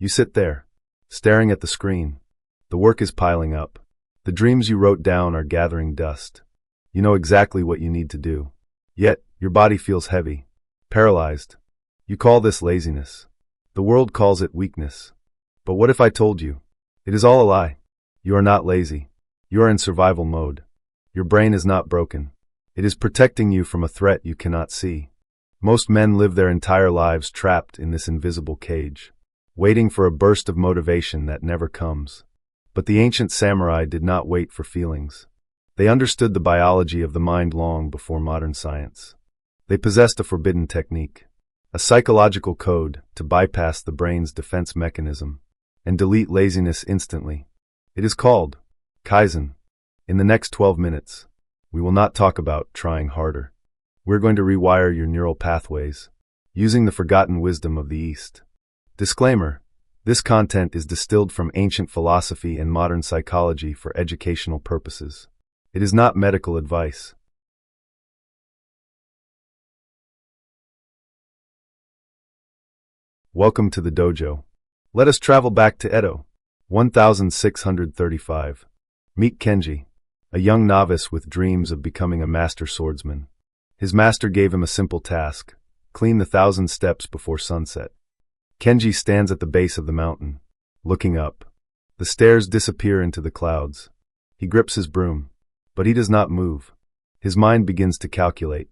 You sit there, staring at the screen. The work is piling up. The dreams you wrote down are gathering dust. You know exactly what you need to do. Yet, your body feels heavy, paralyzed. You call this laziness. The world calls it weakness. But what if I told you? It is all a lie. You are not lazy. You are in survival mode. Your brain is not broken. It is protecting you from a threat you cannot see. Most men live their entire lives trapped in this invisible cage, waiting for a burst of motivation that never comes. But the ancient samurai did not wait for feelings. They understood the biology of the mind long before modern science. They possessed a forbidden technique, a psychological code to bypass the brain's defense mechanism and delete laziness instantly. It is called Kaizen. In the next 12 minutes, we will not talk about trying harder. We're going to rewire your neural pathways, using the forgotten wisdom of the East. Disclaimer: this content is distilled from ancient philosophy and modern psychology for educational purposes. It is not medical advice. Welcome to the dojo. Let us travel back to Edo, 1635. Meet Kenji, a young novice with dreams of becoming a master swordsman. His master gave him a simple task: clean the 1,000 steps before sunset. Kenji stands at the base of the mountain, looking up. The stairs disappear into the clouds. He grips his broom, but he does not move. His mind begins to calculate.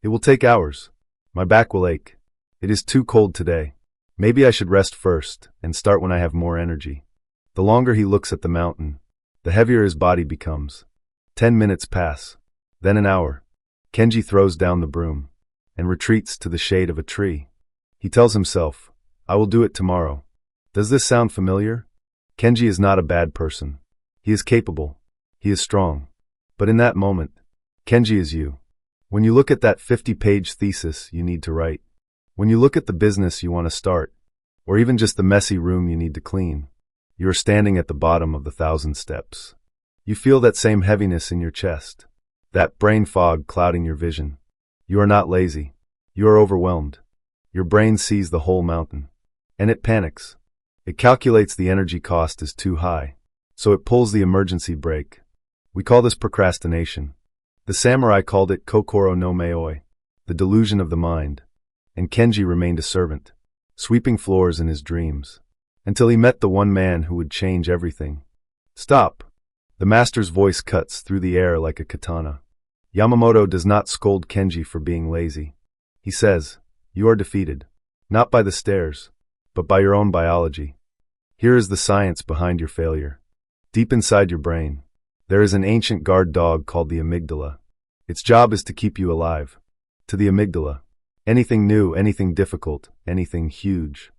It will take hours. My back will ache. It is too cold today. Maybe I should rest first and start when I have more energy. The longer he looks at the mountain, the heavier his body becomes. 10 minutes pass, then an hour. Kenji throws down the broom and retreats to the shade of a tree. He tells himself, I will do it tomorrow. Does this sound familiar? Kenji is not a bad person. He is capable. He is strong. But in that moment, Kenji is you. When you look at that 50-page thesis you need to write, when you look at the business you want to start, or even just the messy room you need to clean, you are standing at the bottom of the 1,000 steps. You feel that same heaviness in your chest, that brain fog clouding your vision. You are not lazy. You are overwhelmed. Your brain sees the whole mountain, and it panics. It calculates the energy cost is too high, so it pulls the emergency brake. We call this procrastination. The samurai called it kokoro no meoi, the delusion of the mind, and Kenji remained a servant, sweeping floors in his dreams, until he met the one man who would change everything. Stop! The master's voice cuts through the air like a katana. Yamamoto does not scold Kenji for being lazy. He says, you are defeated, not by the stairs, but by your own biology. Here is the science behind your failure. Deep inside your brain, there is an ancient guard dog called the amygdala. Its job is to keep you alive. To the amygdala, anything new, anything difficult, anything huge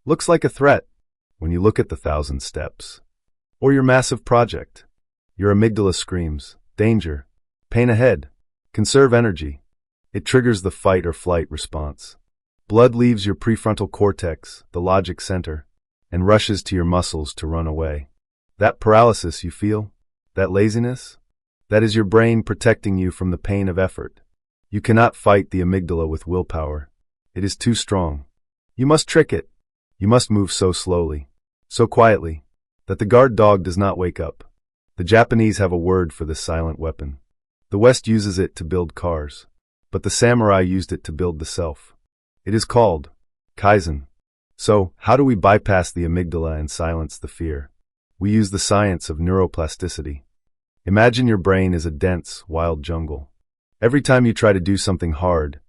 looks like a threat. When you look at the 1,000 steps, or your massive project, your amygdala screams, danger, pain ahead, conserve energy. It triggers the fight or flight response. Blood leaves your prefrontal cortex, the logic center, and rushes to your muscles to run away. That paralysis you feel, that laziness, that is your brain protecting you from the pain of effort. You cannot fight the amygdala with willpower. It is too strong. You must trick it. You must move so slowly, so quietly, that the guard dog does not wake up. The Japanese have a word for this silent weapon. The West uses it to build cars, but the samurai used it to build the self. It is called Kaizen. So, how do we bypass the amygdala and silence the fear? We use the science of neuroplasticity. Imagine your brain is a dense, wild jungle. Every time you try to do something hard,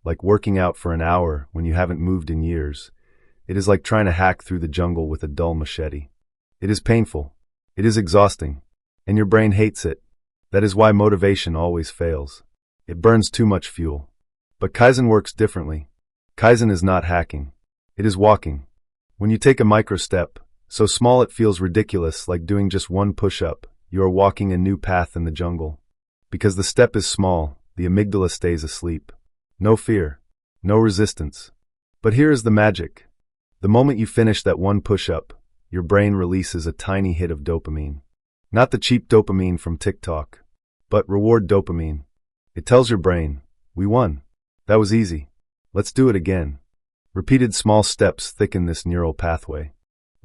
like working out for an hour when you haven't moved in years, it is like trying to hack through the jungle with a dull machete. It is painful. It is exhausting. And your brain hates it. That is why motivation always fails. It burns too much fuel. But Kaizen works differently. Kaizen is not hacking. It is walking. When you take a micro step, so small it feels ridiculous, like doing just one push-up, you are walking a new path in the jungle. Because the step is small, the amygdala stays asleep. No fear. No resistance. But here is the magic. The moment you finish that one push-up, your brain releases a tiny hit of dopamine. Not the cheap dopamine from TikTok, but reward dopamine. It tells your brain, we won. That was easy. Let's do it again. Repeated small steps thicken this neural pathway.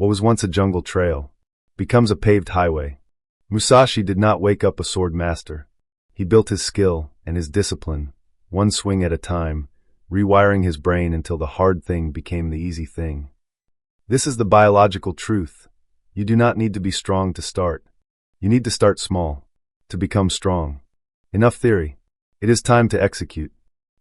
What was once a jungle trail becomes a paved highway. Musashi did not wake up a sword master. He built his skill and his discipline, one swing at a time, rewiring his brain until the hard thing became the easy thing. This is the biological truth. You do not need to be strong to start. You need to start small, to become strong. Enough theory. It is time to execute.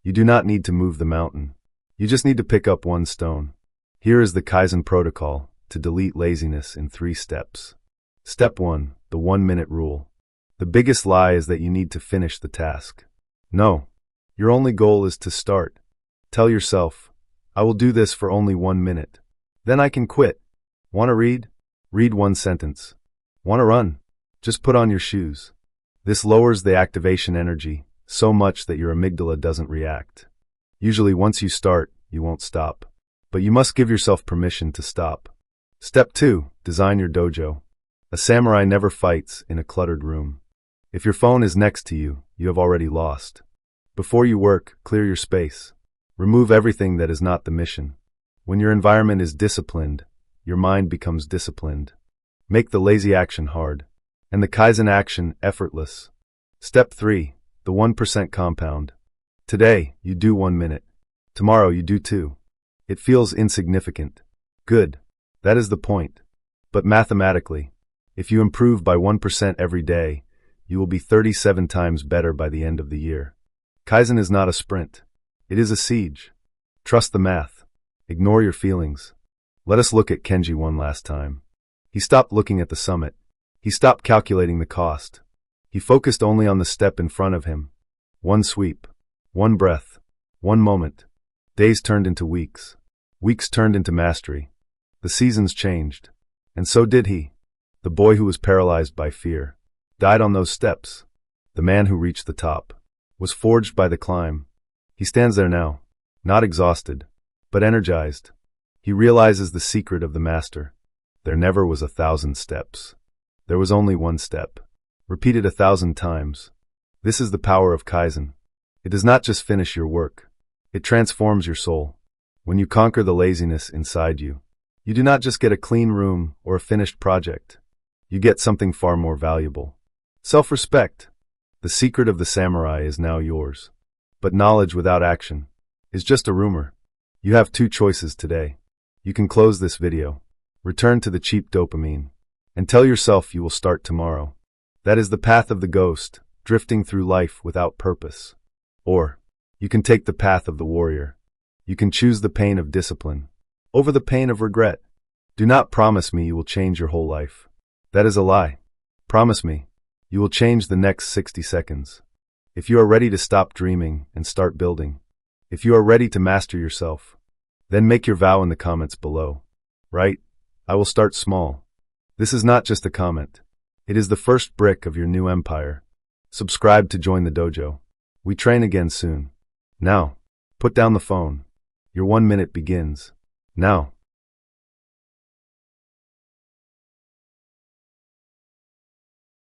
You do not need to move the mountain. You just need to pick up one stone. Here is the Kaizen protocol to delete laziness in 3 steps. Step 1, the 1-minute rule. The biggest lie is that you need to finish the task. No, your only goal is to start. Tell yourself, I will do this for only 1 minute. Then I can quit. Want to read? Read 1 sentence. Want to run? Just put on your shoes. This lowers the activation energy so much that your amygdala doesn't react. Usually once you start, you won't stop. But you must give yourself permission to stop. Step 2, design your dojo. A samurai never fights in a cluttered room. If your phone is next to you, you have already lost. Before you work, clear your space. Remove everything that is not the mission. When your environment is disciplined, your mind becomes disciplined. Make the lazy action hard, and the Kaizen action effortless. Step 3, the 1% compound. Today, you do 1 minute. Tomorrow, you do 2. It feels insignificant. Good. That is the point. But mathematically, if you improve by 1% every day, you will be 37 times better by the end of the year. Kaizen is not a sprint. It is a siege. Trust the math. Ignore your feelings. Let us look at Kenji one last time. He stopped looking at the summit. He stopped calculating the cost. He focused only on the step in front of him. 1 sweep. 1 breath. 1 moment. Days turned into weeks. Weeks turned into mastery. The seasons changed. And so did he. The boy who was paralyzed by fear died on those steps. The man who reached the top was forged by the climb. He stands there now, not exhausted, but energized. He realizes the secret of the master. There never was 1,000 steps. There was only 1 step. Repeated 1,000 times. This is the power of Kaizen. It does not just finish your work. It transforms your soul. When you conquer the laziness inside you, you do not just get a clean room or a finished project. You get something far more valuable. Self-respect. The secret of the samurai is now yours. But knowledge without action is just a rumor. You have 2 choices today. You can close this video, return to the cheap dopamine, and tell yourself you will start tomorrow. That is the path of the ghost, drifting through life without purpose. Or, you can take the path of the warrior. You can choose the pain of discipline over the pain of regret. Do not promise me you will change your whole life. That is a lie. Promise me, you will change the next 60 seconds. If you are ready to stop dreaming and start building, if you are ready to master yourself, then make your vow in the comments below. Right? I will start small. This is not just a comment. It is the first brick of your new empire. Subscribe to join the dojo. We train again soon. Now, put down the phone. Your 1 minute begins now.